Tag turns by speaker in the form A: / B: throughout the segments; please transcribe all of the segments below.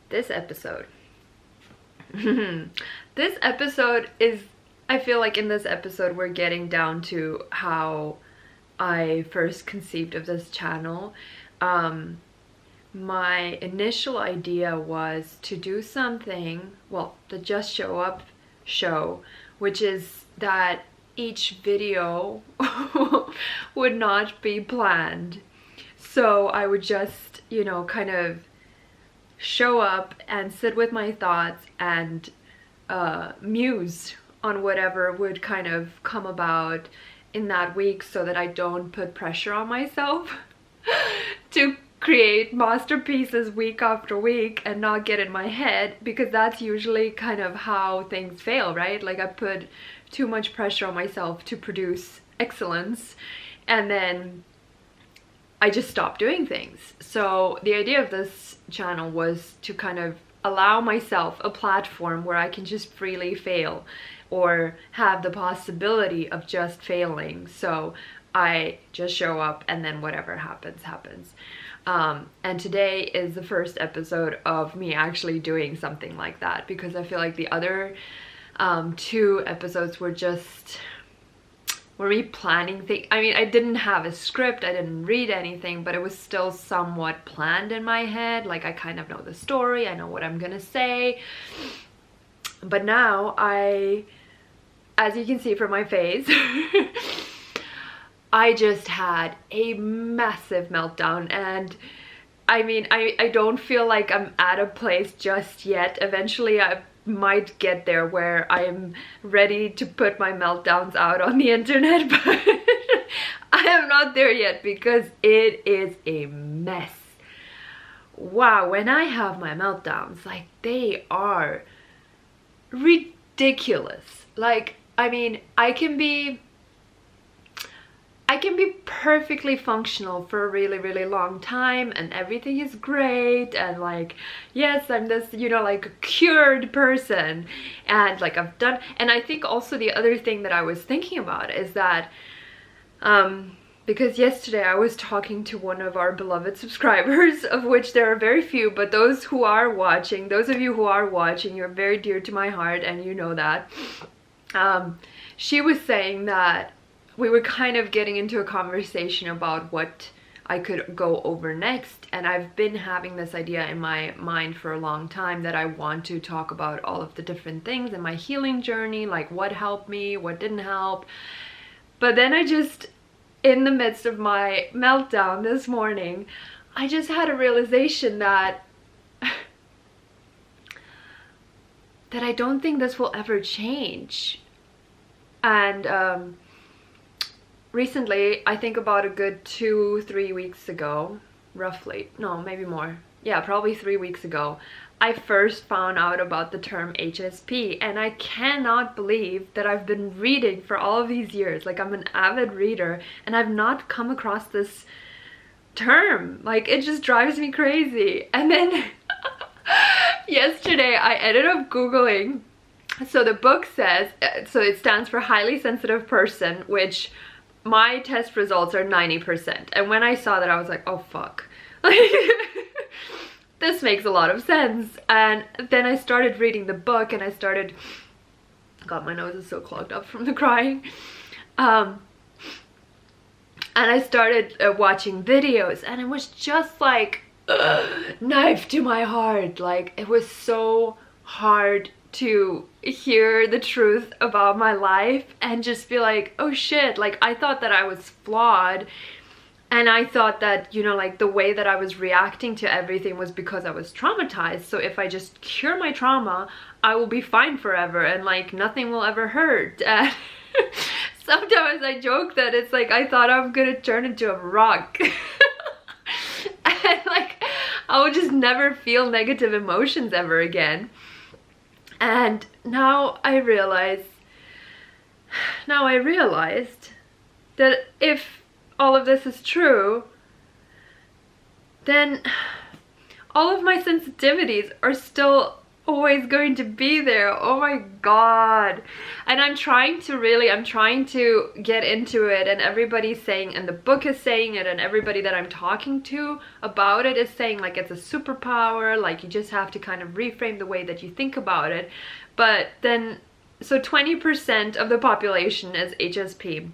A: this episode. This episode is, I feel like in this episode we're getting down to how I first conceived of this channel. My initial idea was to do something, well, the Just Show Up show, which is that each video would not be planned. So I would just, you know, kind of show up and sit with my thoughts and muse on whatever would kind of come about in that week, so that I don't put pressure on myself to create masterpieces week after week and not get in my head, because that's usually kind of how things fail, right? Like I put too much pressure on myself to produce excellence, and then I just stopped doing things. So the idea of this channel was to kind of allow myself a platform where I can just freely fail, or have the possibility of just failing. So I just show up and then whatever happens, happens. And today is the first episode of me actually doing something like that, because I feel like the other two episodes were me planning things. I mean, I didn't have a script, I didn't read anything, but it was still somewhat planned in my head. Like I kind of know the story, I know what I'm gonna say. But now as you can see from my face, I just had a massive meltdown. And I mean, I don't feel like I'm at a place just yet. Eventually I might get there where I'm ready to put my meltdowns out on the internet, but I am not there yet because it is a mess. Wow, when I have my meltdowns, like, they are ridiculous. Like, I mean, I can be perfectly functional for a really, really long time and everything is great, and like, yes, I'm this, you know, like cured person, and like I've done. And I think also the other thing that I was thinking about is that because yesterday I was talking to one of our beloved subscribers, of which there are very few, but those who are watching, those of you who are watching, you're very dear to my heart, and you know that. She was saying that we were kind of getting into a conversation about what I could go over next, and I've been having this idea in my mind for a long time that I want to talk about all of the different things in my healing journey, like what helped me, what didn't help. But then I just, in the midst of my meltdown this morning, I just had a realization that that I don't think this will ever change. And recently, I think about a good 2-3 weeks ago, roughly, no, maybe more, yeah, probably 3 weeks ago, I first found out about the term HSP, and I cannot believe that I've been reading for all of these years. Like, I'm an avid reader and I've not come across this term. Like, it just drives me crazy. And then yesterday I ended up Googling. So the book says, so it stands for highly sensitive person, which my test results are 90%. And when I saw that, I was like, oh fuck. This makes a lot of sense. And then I started reading the book, and I started, God, my nose is so clogged up from the crying. And I started watching videos, and it was just like knife to my heart. Like, it was so hard to hear the truth about my life and just be like, oh shit, like I thought that I was flawed, and I thought that, you know, like the way that I was reacting to everything was because I was traumatized. So if I just cure my trauma, I will be fine forever, and like nothing will ever hurt. And sometimes I joke that it's like I thought I was gonna turn into a rock. And like I would just never feel negative emotions ever again. And now I realized that if all of this is true, then all of my sensitivities are still always going to be there. Oh my god. And I'm trying to get into it, and everybody's saying, and the book is saying it, and everybody that I'm talking to about it is saying like it's a superpower, like you just have to kind of reframe the way that you think about it. But then, so 20% of the population is HSP,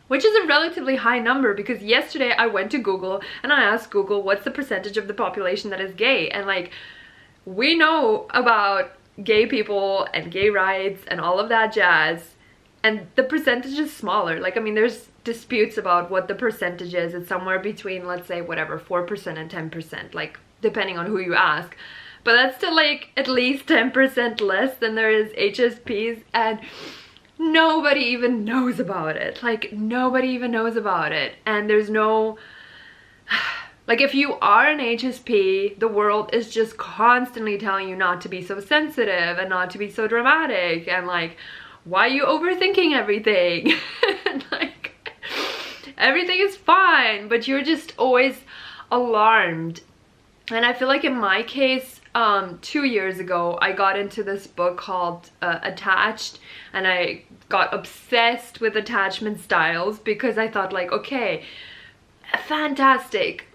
A: which is a relatively high number, because yesterday I went to Google and I asked Google what's the percentage of the population that is gay, and like, we know about gay people and gay rights and all of that jazz, and the percentage is smaller. Like, I mean, there's disputes about what the percentage is. It's somewhere between, let's say, whatever, 4% and 10%, like depending on who you ask. But that's still like at least 10% less than there is HSPs, and nobody even knows about it. Like, nobody even knows about it. And there's no, like, if you are an HSP, the world is just constantly telling you not to be so sensitive and not to be so dramatic, and like, why are you overthinking everything? And like, everything is fine, but you're just always alarmed. And I feel like in my case, 2 years ago, I got into this book called Attached, and I got obsessed with attachment styles because I thought like, okay, fantastic.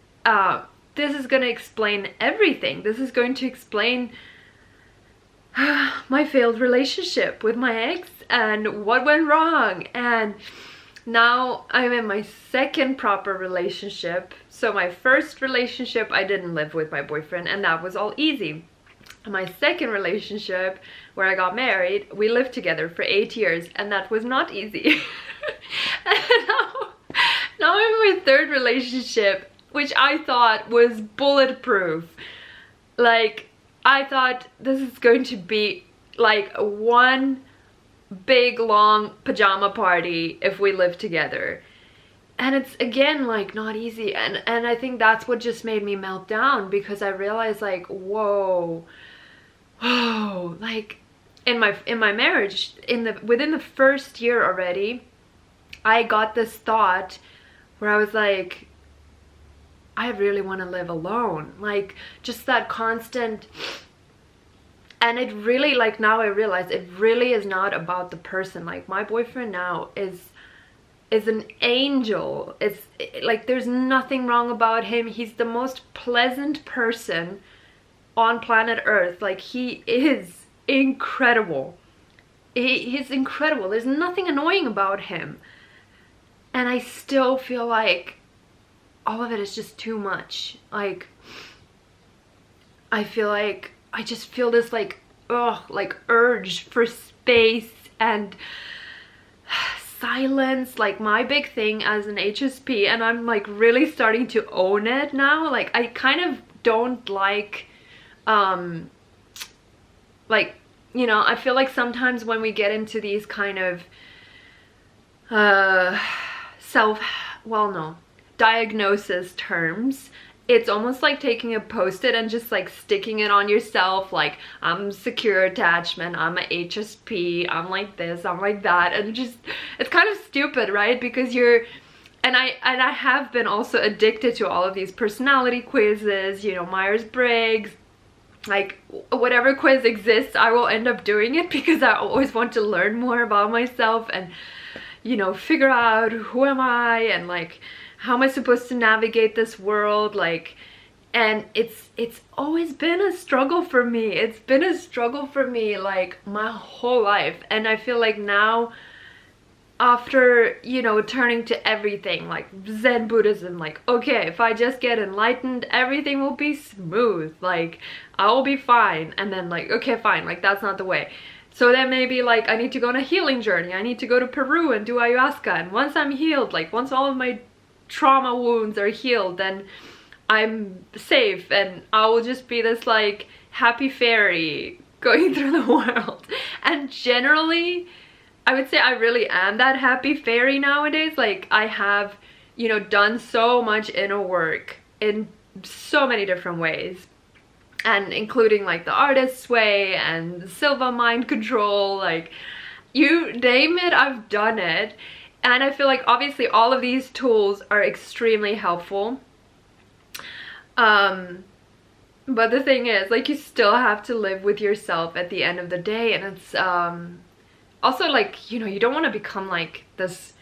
A: This is gonna explain everything. This is going to explain my failed relationship with my ex and what went wrong. And now I'm in my second proper relationship. So my first relationship, I didn't live with my boyfriend, and that was all easy. My second relationship, where I got married, we lived together for 8 years, and that was not easy. And now I'm in my third relationship, which I thought was bulletproof. Like, I thought this is going to be like one big long pajama party if we live together. And it's, again, like, not easy. And I think that's what just made me melt down, because I realized like, whoa, like in my marriage, within the first year already, I got this thought where I was like, I really want to live alone. Like, just that constant. And it really, like, now I realize it really is not about the person. Like, my boyfriend now is an angel. It's like, there's nothing wrong about him. He's the most pleasant person on planet Earth. Like, he is incredible. He's incredible. There's nothing annoying about him. And I still feel like all of it is just too much. Like, I feel like I just feel this like, like urge for space and silence. Like, my big thing as an HSP, and I'm like really starting to own it now. Like, I kind of don't like, like, you know, I feel like sometimes when we get into these kind of diagnosis terms, it's almost like taking a post-it and just like sticking it on yourself, like, I'm secure attachment, I'm a HSP, I'm like this, I'm like that, and just, it's kind of stupid, right? Because you're, and I have been also addicted to all of these personality quizzes, you know, Myers-Briggs, like, whatever quiz exists, I will end up doing it, because I always want to learn more about myself and, you know, figure out who am I, and like, how am I supposed to navigate this world, like, and it's always been a struggle for me. It's been a struggle for me like my whole life. And I feel like now, after, you know, turning to everything like Zen Buddhism, like, okay, if I just get enlightened, everything will be smooth, like, I will be fine. And then like, okay, fine, like, that's not the way. So then maybe like I need to go on a healing journey. I need to go to Peru and do ayahuasca. And once I'm healed, like, once all of my trauma wounds are healed, then I'm safe, and I will just be this like happy fairy going through the world. And generally, I would say I really am that happy fairy nowadays. Like, I have, you know, done so much inner work in so many different ways, and including like the artist's way and the Silva mind control, like, you name it, I've done it. And I feel like obviously all of these tools are extremely helpful. But the thing is, like, you still have to live with yourself at the end of the day, and it's also like, you know, you don't want to become like this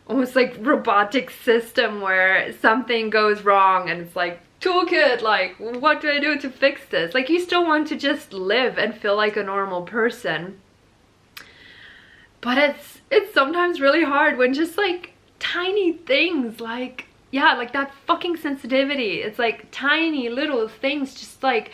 A: almost like robotic system where something goes wrong and it's like, toolkit, like, what do I do to fix this? Like, you still want to just live and feel like a normal person. But it's sometimes really hard when just like tiny things, like, yeah, like that fucking sensitivity, it's like tiny little things just like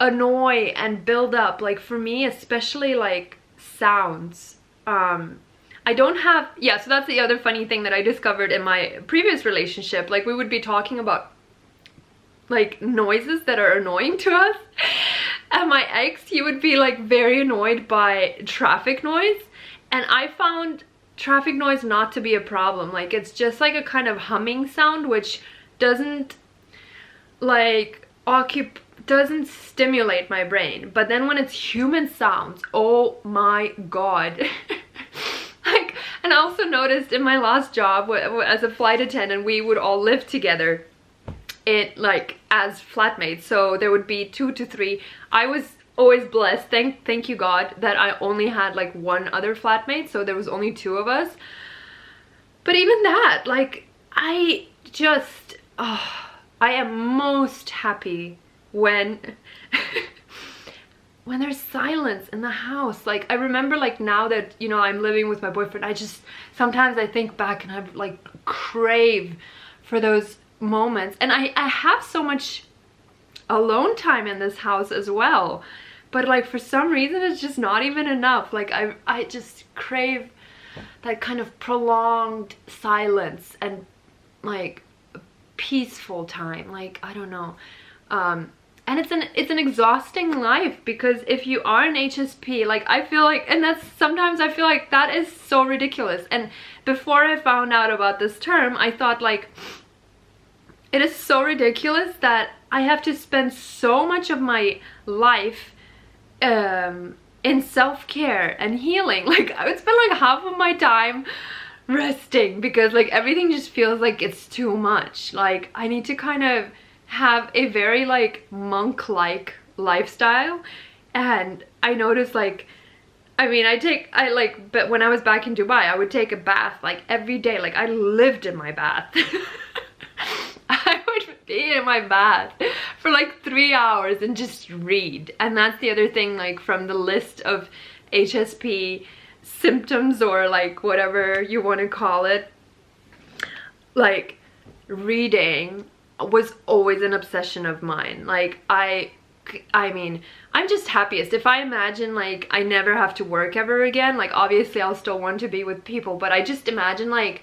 A: annoy and build up. Like for me, especially like sounds. I don't have, yeah, so that's the other funny thing that I discovered in my previous relationship. Like we would be talking about like noises that are annoying to us, and my ex, he would be like very annoyed by traffic noise, and I found traffic noise not to be a problem. Like it's just like a kind of humming sound which doesn't like doesn't stimulate my brain. But then when it's human sounds, oh my god. Like, and I also noticed in my last job as a flight attendant, we would all live together, it like as flatmates, so there would be 2 to 3. I was always blessed, thank you God, that I only had like one other flatmate, so there was only 2 of us. But even that, like, I just I am most happy when when there's silence in the house. Like I remember, like now that, you know, I'm living with my boyfriend, I just sometimes I think back and I like crave for those moments. And I have so much alone time in this house as well, but like for some reason it's just not even enough. Like I just crave that kind of prolonged silence and like peaceful time. Like I don't know, and it's an exhausting life, because if you are an HSP, like I feel like, and that's sometimes I feel like that is so ridiculous. And before I found out about this term, I thought like, it is so ridiculous that I have to spend so much of my life in self-care and healing. Like I would spend like half of my time resting because like everything just feels like it's too much. Like I need to kind of have a very like monk-like lifestyle. And I noticed like, I mean, but when I was back in Dubai, I would take a bath like every day. Like I lived in my bath. I would be in my bath for like 3 hours and just read. And that's the other thing, like from the list of HSP symptoms, or like whatever you want to call it, like reading was always an obsession of mine. Like I mean, I'm just happiest if I imagine like I never have to work ever again. Like obviously I'll still want to be with people, but I just imagine like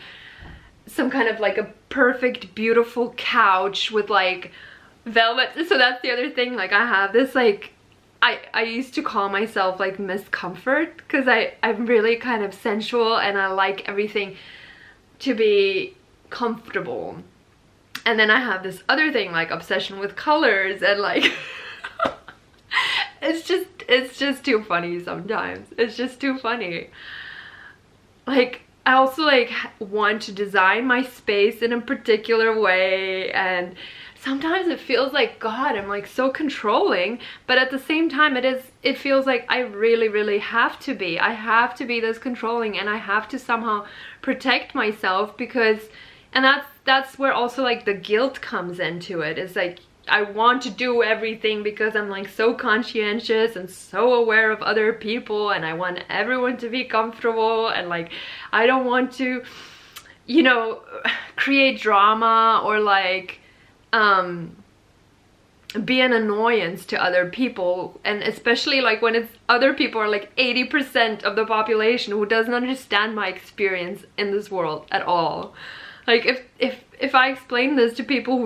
A: some kind of like a perfect beautiful couch with like velvet. So that's the other thing, like I have this like, I used to call myself like Miss Comfort, because I'm really kind of sensual and I like everything to be comfortable. And then I have this other thing, like obsession with colors, and like it's just too funny sometimes. It's just too funny. Like I also like want to design my space in a particular way, and sometimes it feels like, God, I'm like so controlling, but at the same time it feels like I really have to be. I have to be this controlling, and I have to somehow protect myself, because, and that's where also like the guilt comes into it. It's like I want to do everything because I'm like so conscientious and so aware of other people, and I want everyone to be comfortable, and like I don't want to, you know, create drama or like be an annoyance to other people. And especially like when it's other people are like 80% of the population who doesn't understand my experience in this world at all. Like if I explain this to people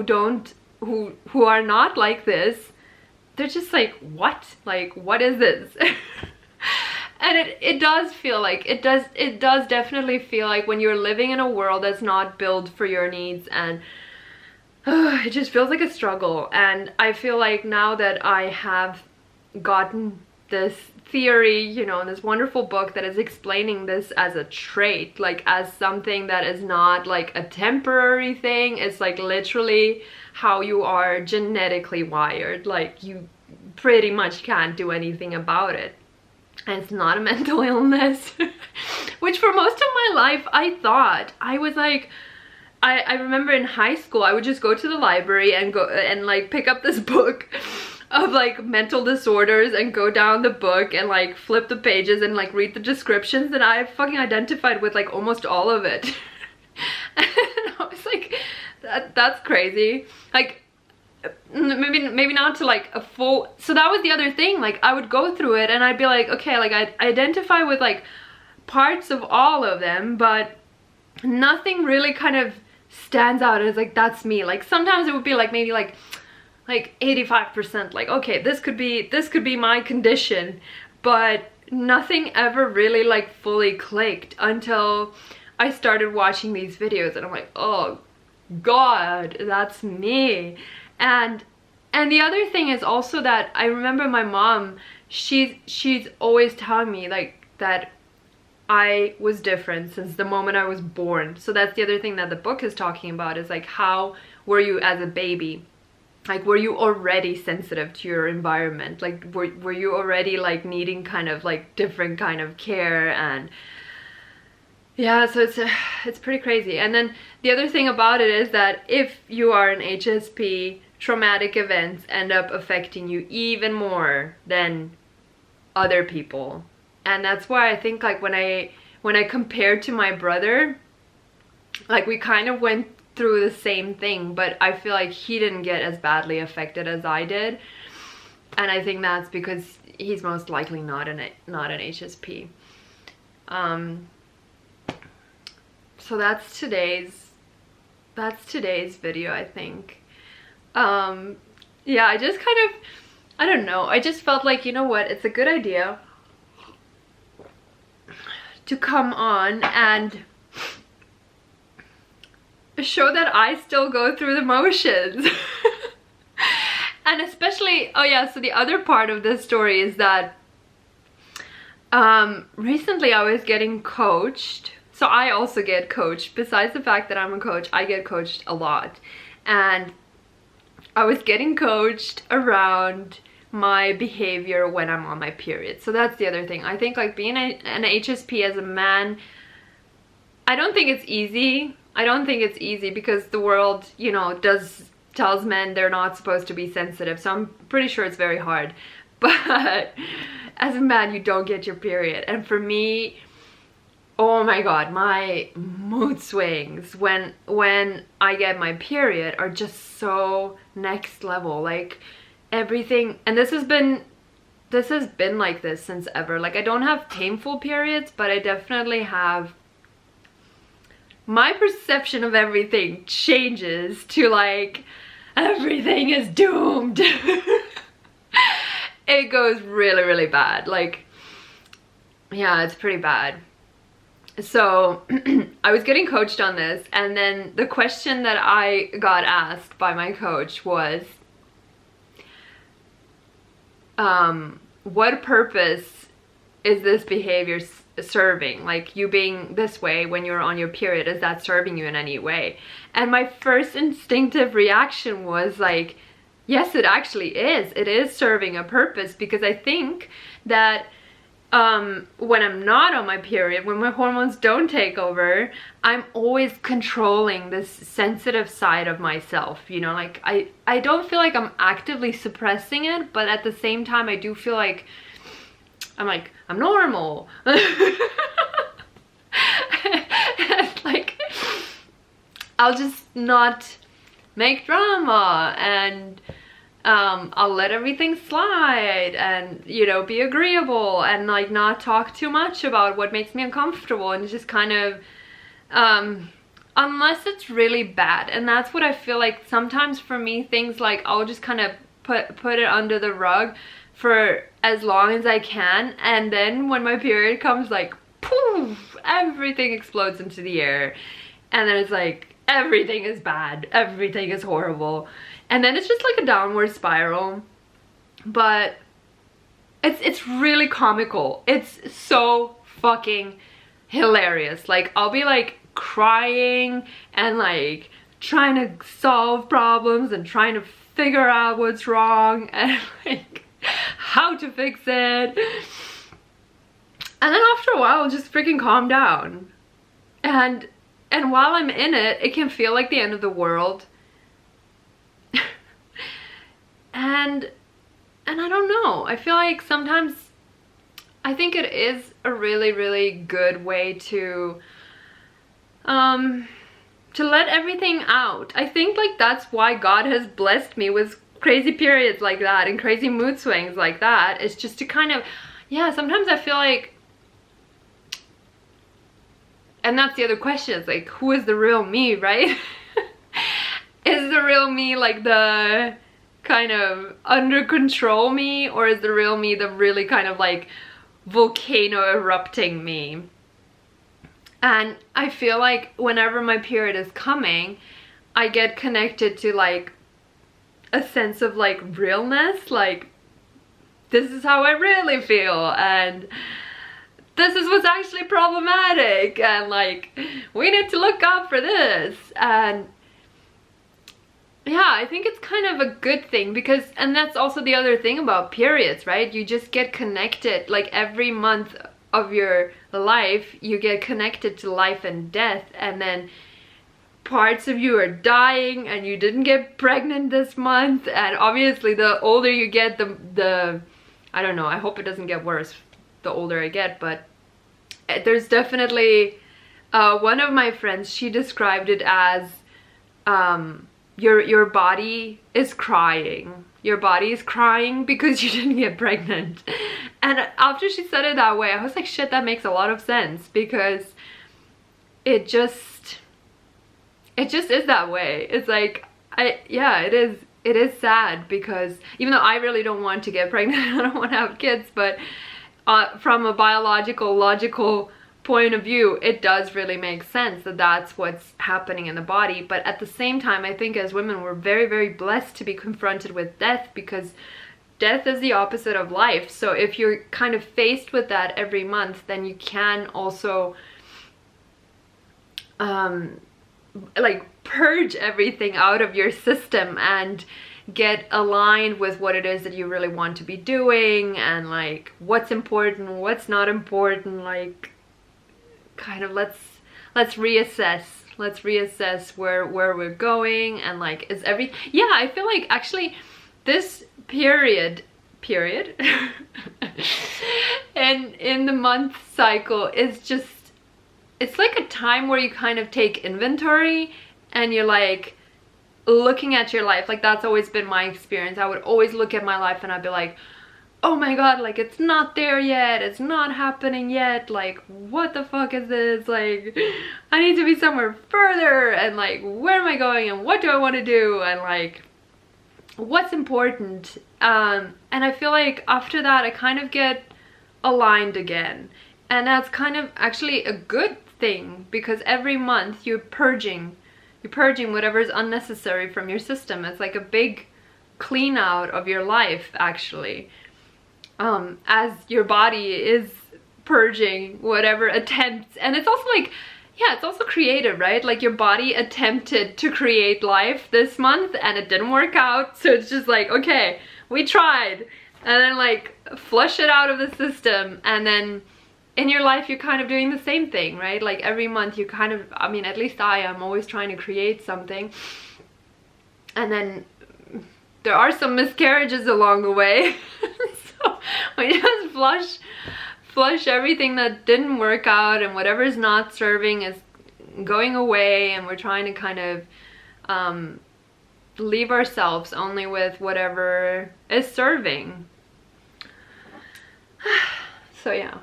A: who are not like this, they're just like, what? Like, what is this? And it does feel like, it does definitely feel like when you're living in a world that's not built for your needs, and it just feels like a struggle. And I feel like now that I have gotten this theory, you know, this wonderful book that is explaining this as a trait, like as something that is not like a temporary thing. It's like literally how you are genetically wired. Like you pretty much can't do anything about it. And it's not a mental illness, which for most of my life I thought. I was like, I remember in high school I would just go to the library and go and like pick up this book of like mental disorders and go down the book and like flip the pages and like read the descriptions, and I fucking identified with like almost all of it. And I was like, that's crazy. Like maybe not to like a full, so that was the other thing. Like I would go through it and I'd be like, okay, like I identify with like parts of all of them, but nothing really kind of stands out as like that's me. Like sometimes it would be like maybe like 85%, like okay, this could be my condition, but nothing ever really like fully clicked until I started watching these videos, and I'm like, oh god, that's me. And the other thing is also that I remember my mom, she's always telling me like that I was different since the moment I was born. So that's the other thing that the book is talking about, is like, how were you as a baby? Like, were you already sensitive to your environment? Like, were you already like needing kind of like different kind of care? And yeah, so it's pretty crazy. And then the other thing about it is that if you are an HSP, traumatic events end up affecting you even more than other people. And that's why I think like when I compared to my brother, like we kind of went through the same thing, but I feel like he didn't get as badly affected as I did. And I think that's because he's most likely not an HSP. So that's today's video, I think. Yeah, I just kind of, I don't know, I just felt like, you know what, it's a good idea to come on and show that I still go through the motions. And especially, oh yeah, so the other part of this story is that recently I was getting coached. So I also get coached. Besides the fact that I'm a coach, I get coached a lot. And I was getting coached around my behavior when I'm on my period. So that's the other thing. I think like being an HSP as a man, I don't think it's easy. I don't think it's easy because the world, you know, tells men they're not supposed to be sensitive. So I'm pretty sure it's very hard. But as a man, you don't get your period. And for me, oh my god, my mood swings when I get my period are just so next level. Like everything, and this has been like this since ever. Like I don't have painful periods, but I definitely have, my perception of everything changes to like everything is doomed. It goes really, really bad. Like, yeah, it's pretty bad. So I was getting coached on this, and then the question that I got asked by my coach was, what purpose is this behavior serving? Like you being this way when you're on your period, is that serving you in any way? And my first instinctive reaction was like, yes, it actually is. It is serving a purpose, because I think that when I'm not on my period, when my hormones don't take over, I'm always controlling this sensitive side of myself, you know, like I don't feel like I'm actively suppressing it, but at the same time I do feel like I'm normal. Like I'll just not make drama, and I'll let everything slide, and you know, be agreeable, and like not talk too much about what makes me uncomfortable, and just kind of unless it's really bad. And that's what I feel like sometimes for me, things like I'll just kind of put it under the rug for as long as I can, and then when my period comes, like poof, everything explodes into the air, and then it's like everything is bad, everything is horrible. And then it's just like a downward spiral. But it's really comical. It's so fucking hilarious. Like, I'll be like crying and like trying to solve problems and trying to figure out what's wrong and like how to fix it. And then after a while, I'll just freaking calm down. And while I'm in it, it can feel like the end of the world. and I don't know. I feel like sometimes I think it is a really, really good way to let everything out. I think like that's why God has blessed me with crazy periods like that and crazy mood swings like that. It's just to kind of, yeah, sometimes I feel like, and that's the other question, it's like, who is the real me, right? Is the real me like the kind of under control me, or is the real me the really kind of like volcano erupting me? And I feel like whenever my period is coming, I get connected to like a sense of like realness, like this is how I really feel, and this is what's actually problematic, and like we need to look out for this. And yeah, I think it's kind of a good thing because, and that's also the other thing about periods, right? You just get connected, like every month of your life you get connected to life and death, and then parts of you are dying and you didn't get pregnant this month. And obviously the older you get, the I don't know, I hope it doesn't get worse the older I get, but there's definitely one of my friends, she described it as your body is crying. Your body is crying because you didn't get pregnant. And after she said it that way, I was like, shit, that makes a lot of sense, because it just is that way. It's like, yeah, it is sad, because even though I really don't want to get pregnant, I don't want to have kids, but from a biological, logical point of view, it does really make sense that that's what's happening in the body. But at the same time, I think as women, we're very, very blessed to be confronted with death, because death is the opposite of life. So if you're kind of faced with that every month, then you can also like purge everything out of your system and get aligned with what it is that you really want to be doing, and like what's important, what's not important, like kind of let's reassess where we're going, and like is every, yeah, I feel like actually this period and in the month cycle is just, it's like a time where you kind of take inventory and you're like looking at your life. Like that's always been my experience. I would always look at my life and I'd be like, oh my god, like it's not there yet, it's not happening yet, like what the fuck is this, like I need to be somewhere further, and like where am I going, and what do I want to do, and like what's important. And I feel like after that I kind of get aligned again, and that's kind of actually a good thing, because every month you're purging whatever is unnecessary from your system. It's like a big clean out of your life, actually, as your body is purging whatever attempts. And it's also like, yeah, it's also creative, right? Like your body attempted to create life this month and it didn't work out, so it's just like, okay, we tried, and then like flush it out of the system. And then in your life you're kind of doing the same thing, right? Like every month you kind of, I mean, at least I am always trying to create something, and then there are some miscarriages along the way. So we just flush everything that didn't work out, and whatever's not serving is going away, and we're trying to kind of leave ourselves only with whatever is serving. So yeah.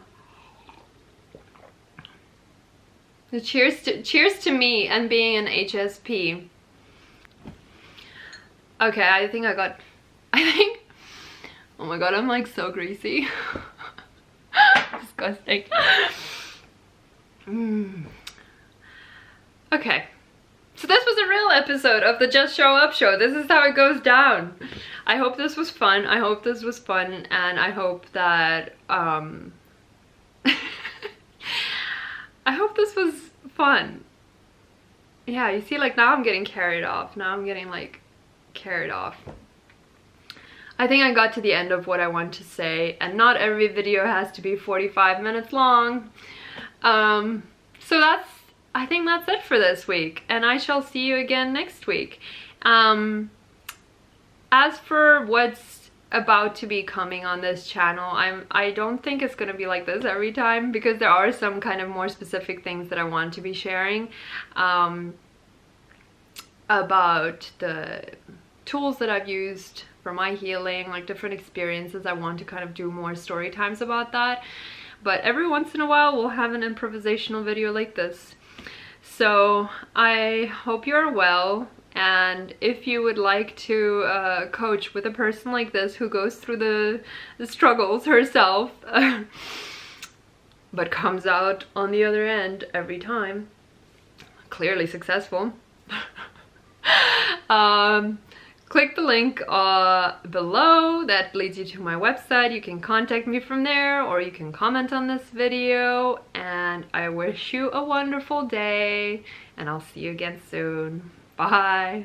A: So cheers to me and being an HSP. Okay, I think, oh my god, I'm like so greasy. Disgusting. Okay, so this was a real episode of the Just Show Up show. This is how it goes down. I hope this was fun. I hope this was fun, and I hope that I hope this was fun. Yeah, you see, like, now I'm getting carried off. Now I'm getting like carried off. I think I got to the end of what I want to say, and not every video has to be 45 minutes long. So I think that's it for this week, and I shall see you again next week. As for what's about to be coming on this channel, I don't think it's gonna be like this every time, because there are some kind of more specific things that I want to be sharing about the tools that I've used for my healing, like different experiences. I want to kind of do more story times about that, but every once in a while we'll have an improvisational video like this. So I hope you're well, and if you would like to coach with a person like this who goes through the struggles herself but comes out on the other end every time clearly successful, click the link below that leads you to my website. You can contact me from there, or you can comment on this video, and I wish you a wonderful day, and I'll see you again soon. Bye.